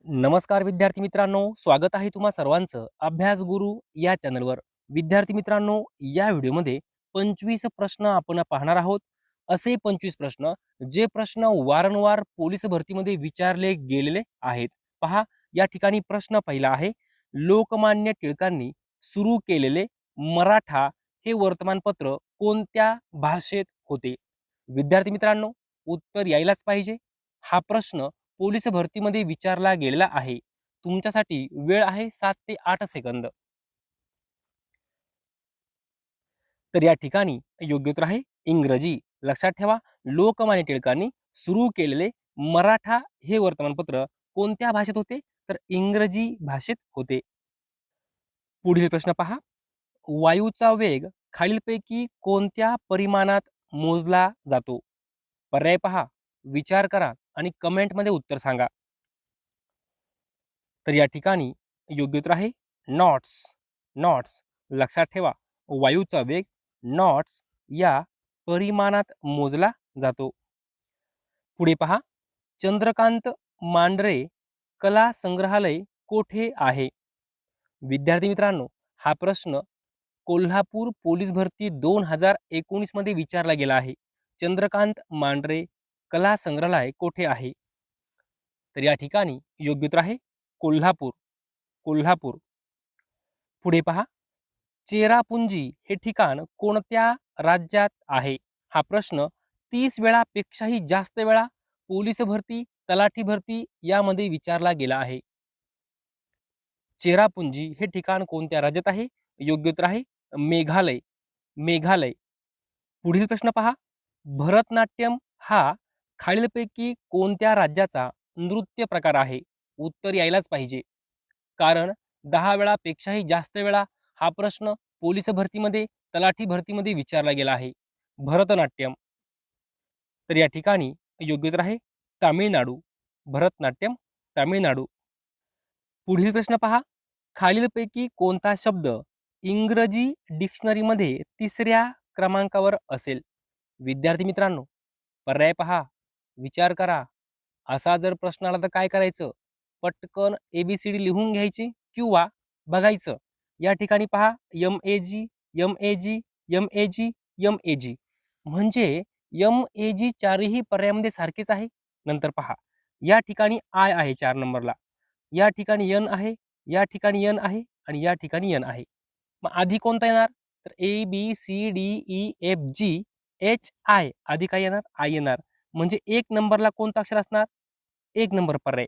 नमस्कार विद्यार्थी मित्रांनो, स्वागत आहे तुम्हा सर्वांचं अभ्यास गुरु या चॅनलवर. विद्यार्थी मित्रांनो, या व्हिडिओमध्ये 25 प्रश्न आपण पाहणार आहोत. असे 25 प्रश्न जे प्रश्न वारंवार पोलीस भरतीमध्ये विचारले गेलेले आहेत. पहा, या ठिकाणी प्रश्न पहिला आहे, लोकमान्य टिळकांनी सुरू केलेले मराठा हे वर्तमानपत्र कोणत्या भाषेत होते? विद्यार्थी मित्रांनो, उत्तर यायलाच पाहिजे. हा प्रश्न पोलीस भरतीमध्ये विचारला गेलेला आहे. तुमच्यासाठी वेळ आहे 7 ते 8 सेकंद. तर या ठिकाणी योग्य उत्तर आहे इंग्रजी. लक्षात ठेवा, लोकमान्य टिळकांनी सुरू केलेले मराठा हे वर्तमानपत्र कोणत्या भाषेत होते? तर इंग्रजी भाषेत होते. पुढील प्रश्न पहा, वायूचा वेग खालीलपैकी कोणत्या परिमाणात मोजला जातो? पर्याय पहा, विचार करा आणि कमेंटमध्ये उत्तर सांगा. तर या ठिकाणी योग्य उत्तर आहे नॉट्स. नॉट्स. लक्षात ठेवा, वायूचा वेग नॉट्स या परिमाणात मोजला जातो. पुढे पहा, चंद्रकांत मांढरे कला संग्रहालय कोठे आहे? विद्यार्थी मित्रांनो, हा प्रश्न कोल्हापूर पोलीस भरती 2019 मध्ये विचारला गेला आहे. चंद्रकांत मांढरे कला संग्रहालय कोठे आहे? तर या ठिकाणी योग्य उत्तर आहे कोल्हापूर. कोल्हापूर. पुढे पहा, चेरापुंजी हे ठिकाण कोणत्या राज्यात आहे? हा प्रश्न 30 वेळापेक्षाही जास्त वेळा पोलीस भरती, तलाठी भरती यामध्ये विचारला गेला आहे. चेरापुंजी हे ठिकाण कोणत्या राज्यात आहे? योग्य उत्तर आहे मेघालय. मेघालय. पुढील प्रश्न पहा, भरतनाट्यम हा खालीलपैकी कोणत्या राज्याचा नृत्य प्रकार आहे? उत्तर यायलाच पाहिजे, कारण 10 वेळापेक्षाही जास्त वेळा हा प्रश्न पोलीस भरतीमध्ये, तलाठी भरतीमध्ये विचारला गेला आहे. भरतनाट्यम. तर या ठिकाणी योग्य उत्तर आहे तामिळनाडू. भरतनाट्यम, तामिळनाडू. पुढील प्रश्न पहा, खालीलपैकी कोणता शब्द इंग्रजी डिक्शनरीमध्ये 3ऱ्या क्रमांकावर असेल? विद्यार्थी मित्रांनो, पर्याय पहा, विचार करा. असा जर प्रश्न आला तर काय करायचं? पटकन ABCD लिहून घ्यायची किंवा बघायचं. या ठिकाणी पहा, MAG, MAG, MAG, MAG. म्हणजे MAG चारही पर्यायामध्ये सारखेच आहे. नंतर पहा, या ठिकाणी आय आहे 4 नंबरला, या ठिकाणी N आहे, या ठिकाणी N आहे आणि या ठिकाणी N आहे. मग आधी कोणता येणार? तर ABCDEFGHI आधी काय येणार? आय येणार. म्हणजे 1 नंबरला कोणतं अक्षर असणार? 1 नंबर पर्याय.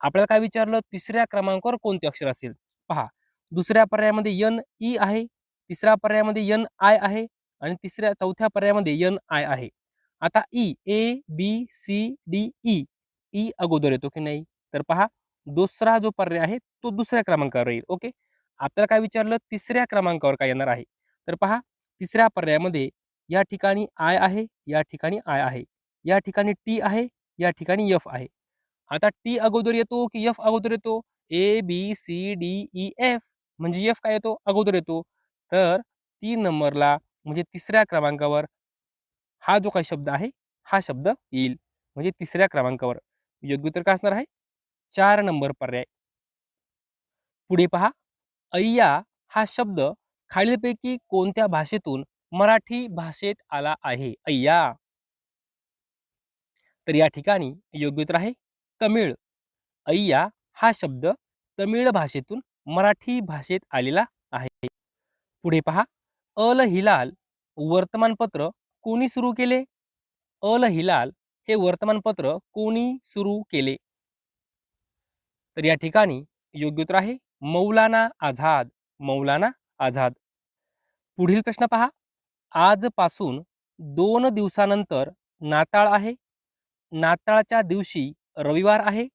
आपल्याला काय विचारलं? 3ऱ्या क्रमांकावर कोणते अक्षर असेल? पहा, दुसऱ्या पर्यायामध्ये NE आहे, तिसऱ्या पर्यायामध्ये NI आहे आणि चौथ्या पर्यायामध्ये NI आहे. आता ABCDE ई अगोदर येतो की नाही? तर पहा, दुसरा जो पर्याय आहे तो दुसऱ्या क्रमांकावर येईल. ओके. आपल्याला काय विचारलं? 3ऱ्या क्रमांकावर काय येणार आहे? तर पहा, 3ऱ्या पर्यायामध्ये या ठिकाणी आय आहे, या ठिकाणी आय आहे, या ठिकाणी टी आहे, या ठिकाणी एफ आहे. आता टी अगोदर येतो की एफ अगोदर येतो? ABCDEF म्हणजे एफ काय येतो? अगोदर येतो. तर 3 नंबरला म्हणजे 3ऱ्या क्रमांकावर हा जो काही शब्द आहे, हा शब्द येईल. म्हणजे 3ऱ्या क्रमांकावर. योग्य उत्तर काय असणार आहे? 4 नंबर पर्याय. पुढे पहा, अय्या हा शब्द खालीलपैकी कोणत्या भाषेतून मराठी भाषेत आला आहे? अय्या. तर या ठिकाणी योग्य उत्तर आहे तमिळ. अय्या हा शब्द तमिळ भाषेतून मराठी भाषेत आलेला आहे. पुढे पहा, अल हिलाल वर्तमानपत्र कोणी सुरू केले? अल हिलाल हे वर्तमानपत्र कोणी सुरू केले? तर या ठिकाणी योग्य उत्तर आहे मौलाना आझाद. मौलाना आझाद. पुढील प्रश्न पहा, आजपासून 2 दिवसानंतर नाताळ आहे. नाताळच्या दिवशी रविवार आहे.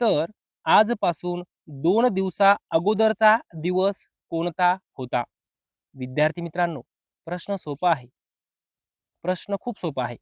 तर आजपासून 2 दिवसा अगोदरचा दिवस कोणता होता? विद्यार्थी मित्रांनो, प्रश्न सोपा आहे. प्रश्न खूप सोपा आहे.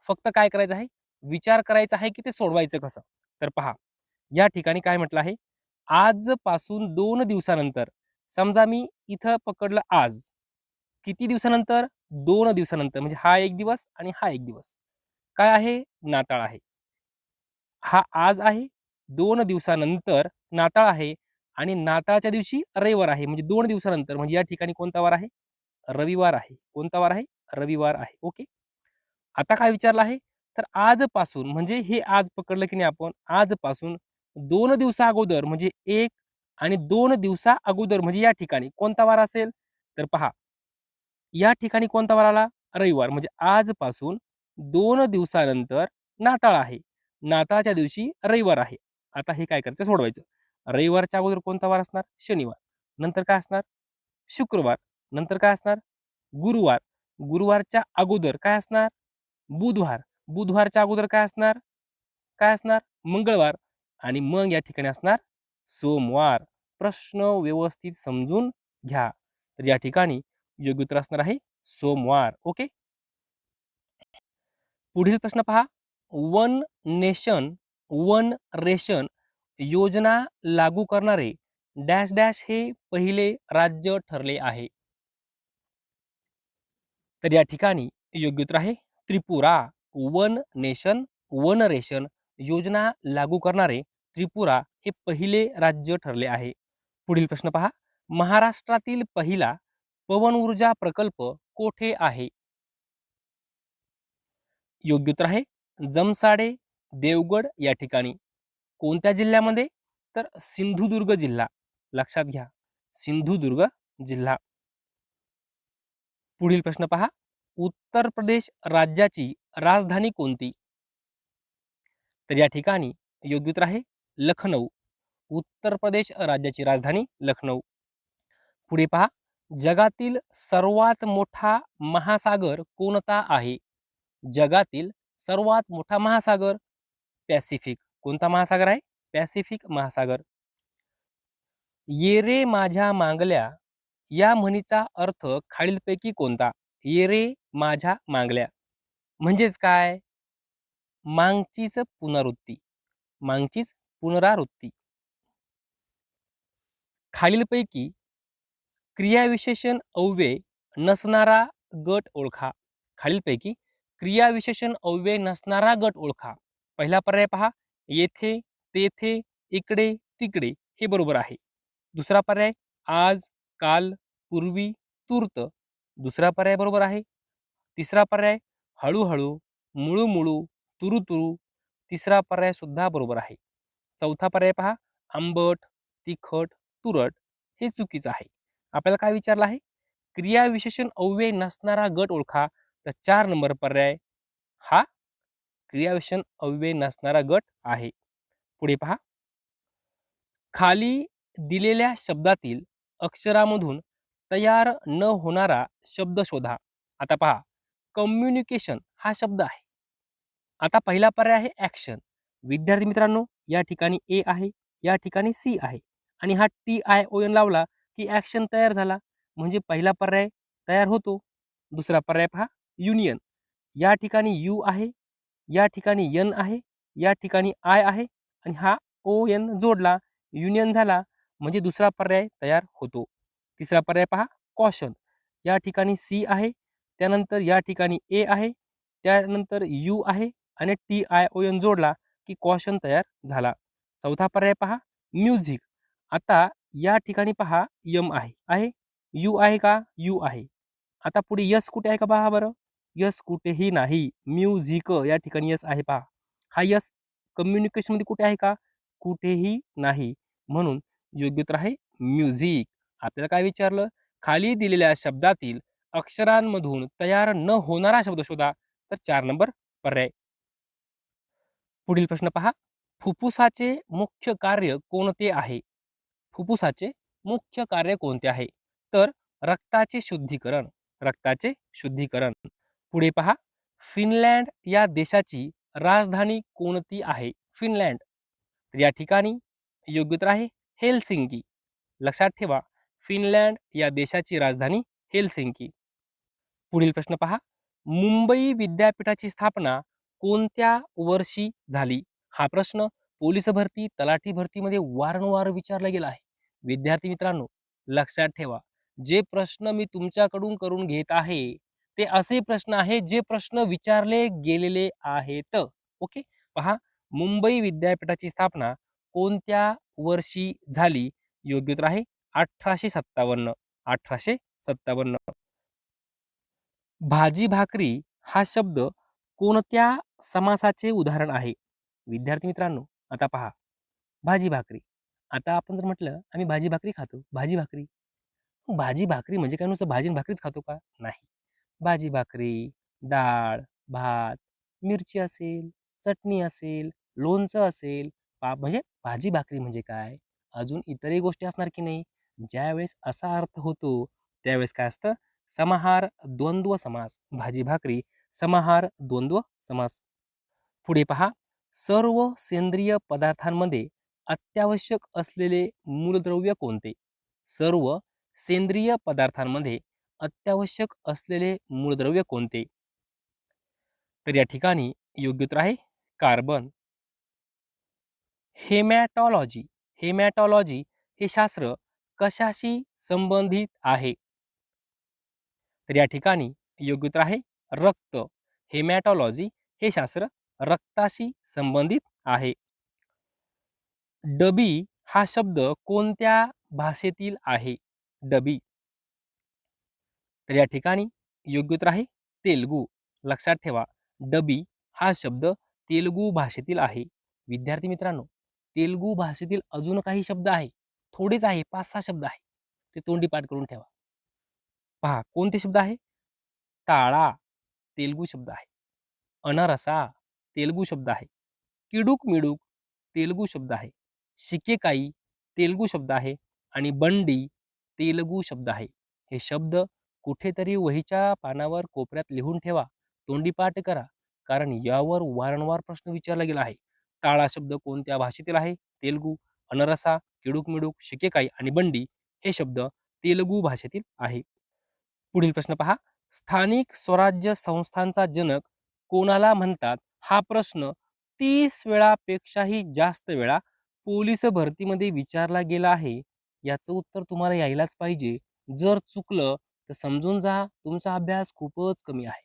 फक्त काय करायचं आहे? विचार करायचा आहे की ते सोडवायचं कसं? तर पहा, या ठिकाणी काय म्हटलं आहे? आजपासून 2 दिवसानंतर. समजा मी इथं पकडलं आज. किती दिवसानंतर? 2 दिवसानंतर. म्हणजे हा 1 दिवस आणि हा 1 दिवस. काय आहे? नाताळ आहे. हा आज आहे 2 दिवसानंतर नाताळ आहे आणि नाताळच्या दिवशी रविवार आहे. म्हणजे 2 दिवसानंतर म्हणजे या ठिकाणी कोणता वार आहे? रविवार आहे. कोणता वार आहे? रविवार आहे. ओके. आता काय विचारलं आहे? तर आजपासून म्हणजे हे आज पकडलं की नाही आपण, आजपासून 2 दिवसा अगोदर म्हणजे 1 आणि 2 दिवसा अगोदर म्हणजे या ठिकाणी कोणता वार असेल? तर पहा, या ठिकाणी कोणता वार आला? रविवार. म्हणजे आजपासून 2 दिवसानंतर नाताळ आहे. नाताळच्या दिवशी रविवार आहे. आता हे काय करायचं? सोडवायचं. रविवारच्या अगोदर कोणता वार असणार? शनिवार. नंतर काय असणार? शुक्रवार. नंतर काय असणार? गुरुवार. गुरुवारच्या अगोदर काय असणार? बुधवार. बुधवारच्या अगोदर काय असणार? काय असणार? मंगळवार. आणि मग या ठिकाणी असणार सोमवार. प्रश्न व्यवस्थित समजून घ्या. तर या ठिकाणी योग्य उत्तर असणार आहे सोमवार. ओके. पुढील प्रश्न पहा. वन नेशन वन रेशन योजना लागू करणारे डॅश डॅश हे पहिले राज्य ठरले आहे. तर या ठिकाणी योग्य उत्तर आहे Tripura. One nation one ration योजना लागू करणारे त्रिपुरा हे पहिले राज्य ठरले आहे. पुढील प्रश्न पहा. महाराष्ट्रातील पहिला पवन ऊर्जा प्रकल्प कोठे आहे? योग्य उत्तर आहे जमसाडे, देवगड या ठिकाणी. कोणत्या जिल्ह्यामध्ये? तर सिंधुदुर्ग जिल्हा. लक्षात घ्या, सिंधुदुर्ग जिल्हा. पुढील प्रश्न पहा. उत्तर प्रदेश राज्याची राजधानी कोणती? तर या ठिकाणी योग्य उत्तर आहे लखनौ. उत्तर प्रदेश राज्याची राजधानी लखनौ. पुढे पहा. जगातील सर्वात मोठा महासागर कोणता आहे? जगातील सर्वात मोठा महासागर पॅसिफिक. कोणता महासागर आहे? पॅसिफिक महासागर. ये रे माझ्या मांगल्या या म्हणीचा अर्थ खालीलपैकी कोणता? ये रे माझ्या मांगल्या म्हणजेच काय? मागचीच पुनरुक्ती. मागचीच पुनरावृत्ती. खालीलपैकी क्रियाविशेषण अव्यय नसणारा गट ओळखा. खालीलपैकी क्रियाविशेषण अव्यय नसणारा गट ओळखा. पहिला पर्याय पहा, येथे, तेथे, इकडे, तिकडे हे बरोबर आहे. दुसरा पर्याय आज, काल, पूर्वी, तूर्त. दुसरा पर्याय बरोबर आहे. तिसरा पर्याय हळूहळू, मुळू तुरु तिसरा पर्याय सुद्धा बरोबर आहे. चौथा पर्याय पहा, आंबट, तिखट, तुरट हे चुकीचं आहे. आपल्याला काय विचारलं आहे? क्रियाविशेषण अव्यय नसणारा गट ओळखा. तर 4 नंबर पर्याय हा क्रियाविशेषण अव्यय नसणारा गट आहे. पुढे पहा. खाली दिलेल्या शब्दातील अक्षरामधून तयार न होणारा शब्द शोधा. आता पहा, कम्युनिकेशन हा शब्द आहे. आता पहिला पर्याय आहे ऍक्शन. विद्यार्थी मित्रांनो, या ठिकाणी ए आहे, या ठिकाणी सी आहे आणि हा TION लावला की ऍक्शन तयार झाला. म्हणजे पहिला पर्याय तयार होतो. दुसरा पर्याय पहा, युनियन. या ठिकाणी यू आहे, या ठिकाणी एन आहे, या ठिकाणी आय आहे आणि हा ON जोडला, युनियन झाला. म्हणजे दुसरा पर्याय तयार होतो. तिसरा पर्याय पहा, कॉशन. या ठिकाणी सी आहे, त्यानंतर या ठिकाणी ए आहे, त्यानंतर यू आहे आणि TION जोडला की कॉशन तयार झाला. चौथा पर्याय पहा, म्युझिक. आता या ठिकाणी पहा, यम आहे यू आहे का? यू आहे. आता पुढे यस कुठे आहे का पहा बरं? यस कुठेही नाही. म्युझिक या ठिकाणी यस आहे पहा. हा यस कम्युनिकेशन मध्ये कुठे आहे का? कुठेही नाही. म्हणून योग्य उत्तर आहे म्युझिक. आपल्याला काय विचारलं? खाली दिलेल्या शब्दातील अक्षरांमधून तयार न होणारा शब्द शोधा. तर 4 नंबर पर्याय. पुढील प्रश्न पहा. फुफ्फुसाचे मुख्य कार्य कोणते आहे? फुफ्फुसाचे मुख्य कार्य कोणते आहे? तर रक्ताचे शुद्धीकरण. रक्ताचे शुद्धीकरण. पुढे पहा. फिनलँड या देशाची राजधानी कोणती आहे? फिनलँड. तर या ठिकाणी योग्य उत्तर आहे हेलसिंकी. लक्षात ठेवा, फिनलँड या देशाची राजधानी हेलसिंकी. पुढील प्रश्न पहा. मुंबई विद्यापीठाची स्थापना कोणत्या वर्षी झाली? हा प्रश्न पोलीस भरती, तलाठी भरतीमध्ये वारंवार विचारला गेला आहे. विद्यार्थी मित्रांनो, लक्षात ठेवा, जे प्रश्न मी तुमच्याकडून करून घेत आहे ते असे प्रश्न आहेत जे प्रश्न विचारले गेलेले आहेत. ओके. पहा, मुंबई विद्यापीठाची स्थापना कोणत्या वर्षी झाली? योग्य उत्तर आहे 1857. 1857. भाजी भाकरी हा शब्द कोणत्या समासाचे उदाहरण आहे? विद्यार्थी मित्रांनो, आता पहा, भाजी भाकरी. आता आपण जर म्हटलं आम्ही भाजी भाकरी खातो, भाजी भाकरी. भाजी भाकरी म्हणजे काय नुसतं भाजी आणि भाकरीच खातो का? नाही. भाजी भाकरी, डाळ, भात, मिरची असेल, चटणी असेल, लोणचं असेल, म्हणजे भाजी भाकरी म्हणजे काय? अजून इतरही गोष्टी असणार की नाही? ज्यावेळेस असा अर्थ होतो, त्यावेळेस काय असतं? समाहार द्वंद्व समास. भाजी भाकरी समाहार द्वंद्व समास. पुढे पहा, सर्व सेंद्रिय पदार्थांमध्ये अत्यावश्यक असलेले मूलद्रव्य कोणते? सर्व सेंद्रिय पदार्थांमध्ये अत्यावश्यक असलेले मूलद्रव्य कोणते? तर या ठिकाणी योग्य उत्तर आहे कार्बन. हेमॅटॉलॉजी. हेमॅटॉलॉजी हे शास्त्र कशाशी संबंधित आहे? तर या ठिकाणी योग्य उत्तर आहे रक्त. हेमॅटॉलॉजी हे शास्त्र रक्ताशी संबंधित आहे. डबी हा शब्द कोणत्या भाषेतील आहे? डबी. तर या ठिकाणी योग्य उत्तर आहे तेलुगू. लक्षात ठेवा, डबी हा शब्द तेलुगू भाषेतील आहे. विद्यार्थी मित्रांनो, तेलुगू भाषेतील अजून काही शब्द आहे, थोडेच आहे, 5-6 शब्द आहे, ते तोंडी पाठ करून ठेवा. पहा कोणते शब्द आहे? ताळा तेलुगू शब्द आहे. अनरसा तेलुगू शब्द आहे. किडूक मिडूक तेलुगू शब्द आहे. शिकेकाई तेलुगू शब्द आहे आणि बंडी तेलुगू शब्द आहे. हे शब्द कुठेतरी वहीच्या पानावर कोपऱ्यात लिहून ठेवा, तोंडीपाठ करा, कारण यावर वारंवार प्रश्न विचारला गेला आहे. टाळा शब्द कोणत्या भाषेतील आहे? तेलुगू. अनरसा, किडूक मिडूक, शिकेकाई आणि बंडी हे शब्द तेलुगू भाषेतील आहे. पुढील प्रश्न पहा, स्थानिक स्वराज्य संस्थांचा जनक कोणाला म्हणतात? हा प्रश्न 30 वेळापेक्षाही जास्त वेळा पोलीस भरतीमध्ये विचारला गेला आहे. याचं उत्तर तुम्हाला यायलाच पाहिजे. जर चुकलं तर समजून जा, तुमचा अभ्यास खूपच कमी आहे.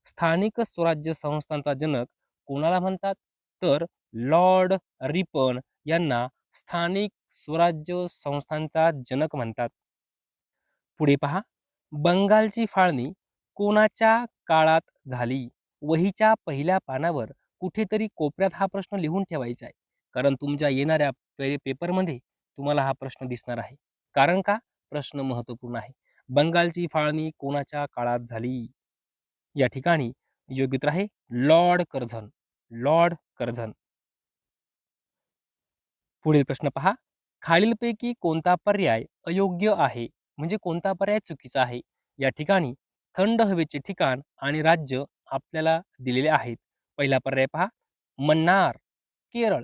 स्थानिक स्वराज्य संस्थांचा जनक कोणाला म्हणतात? तर लॉर्ड रिपन यांना स्थानिक स्वराज्य संस्थांचा जनक म्हणतात. पुढे पहा, बंगालची फाळणी कोणाच्या काळात झाली? वहीच्या पहिल्या पानावर कुठेतरी कोपऱ्यात हा प्रश्न लिहून ठेवायचा आहे, कारण तुमच्या येणाऱ्या पेपरमध्ये तुम्हाला हा प्रश्न दिसणार आहे. कारण का? प्रश्न महत्वपूर्ण आहे. बंगालची फाळणी कोणाच्या काळात झाली? या ठिकाणी योग्य उत्तर आहे लॉर्ड कर्झन. Lord Curzon. पुढील प्रश्न पहा, खालीलपैकी कोणता पर्याय अयोग्य आहे? म्हणजे कोणता पर्याय चुकीचा आहे? या ठिकाणी थंड हवेचे ठिकाण आणि राज्य आपल्याला दिलेले आहेत. पहिला पर्याय पहा, मन्नार, केरळ.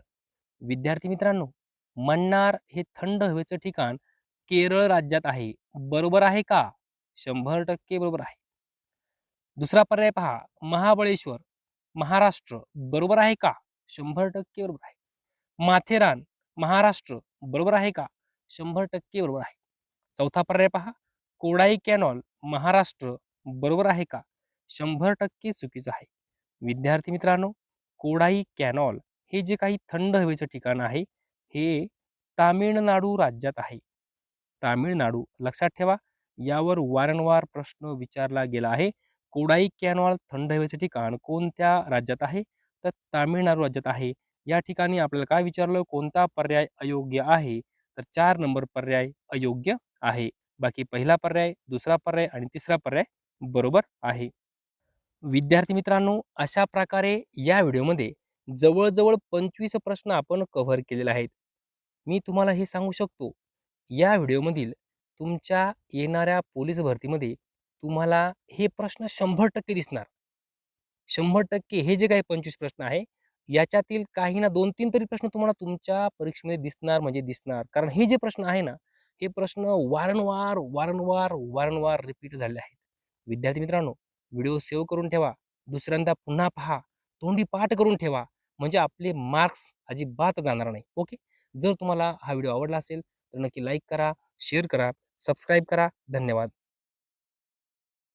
विद्यार्थी मित्रांनो, मन्नार हे थंड हवेचं ठिकाण केरळ राज्यात आहे. बरोबर आहे का? 100% बरोबर आहे. दुसरा पर्याय पहा, महाबळेश्वर, महाराष्ट्र. बरोबर आहे का? 100% बरोबर आहे. माथेरान, महाराष्ट्र. बरोबर आहे का? 100% बरोबर आहे. चौथा पर्याय पहा, कोडाई कॅनॉल, महाराष्ट्र. बरोबर आहे का? 100% चुकीचं आहे. विद्यार्थी मित्रांनो, कोडाई कॅनॉल हे जे काही थंड हवेचं ठिकाण आहे, हे तामिळनाडू राज्यात आहे. तामिळनाडू. लक्षात ठेवा, यावर वारंवार प्रश्न विचारला गेला आहे. कोडाई कॅनॉल थंड हवेचे ठिकाण कोणत्या राज्यात आहे? तर तामिळनाडू राज्यात आहे. या ठिकाणी आपल्याला काय विचारलं? कोणता पर्याय अयोग्य आहे? तर 4 नंबर पर्याय अयोग्य आहे. बाकी पहिला पर्याय, दुसरा पर्याय आणि तिसरा पर्याय बरोबर आहे. विद्यार्थी मित्रांनो, अशा प्रकारे या व्हिडिओमध्ये जवळजवळ 25 प्रश्न आपण कव्हर केलेले आहेत. मी तुम्हाला हे सांगू शकतो, या व्हिडिओमधील तुमच्या येणाऱ्या पोलीस भरतीमध्ये तुम्हाला हे प्रश्न 100% दिसणार. 100% हे जे काही 25 प्रश्न आहे, याच्यातील काही ना 2-3 तरी प्रश्न तुम्हाला तुमच्या परीक्षेमध्ये दिसणार म्हणजे दिसणार. कारण हे जे प्रश्न आहे ना, हे प्रश्न वारंवार रिपीट झालेले आहेत. विद्यार्थी मित्रांनो, व्हिडिओ सेव्ह करून ठेवा. दुसऱ्यांदा पुन्हा पहा. तोंडी पाठ करून ठेवा. म्हणजे आपले मार्क्स अजिबात जाणार नाही. ओके. जर तुम्हाला हा व्हिडिओ आवडला असेल तर नक्की लाईक करा, शेअर करा, सबस्क्राईब करा. धन्यवाद.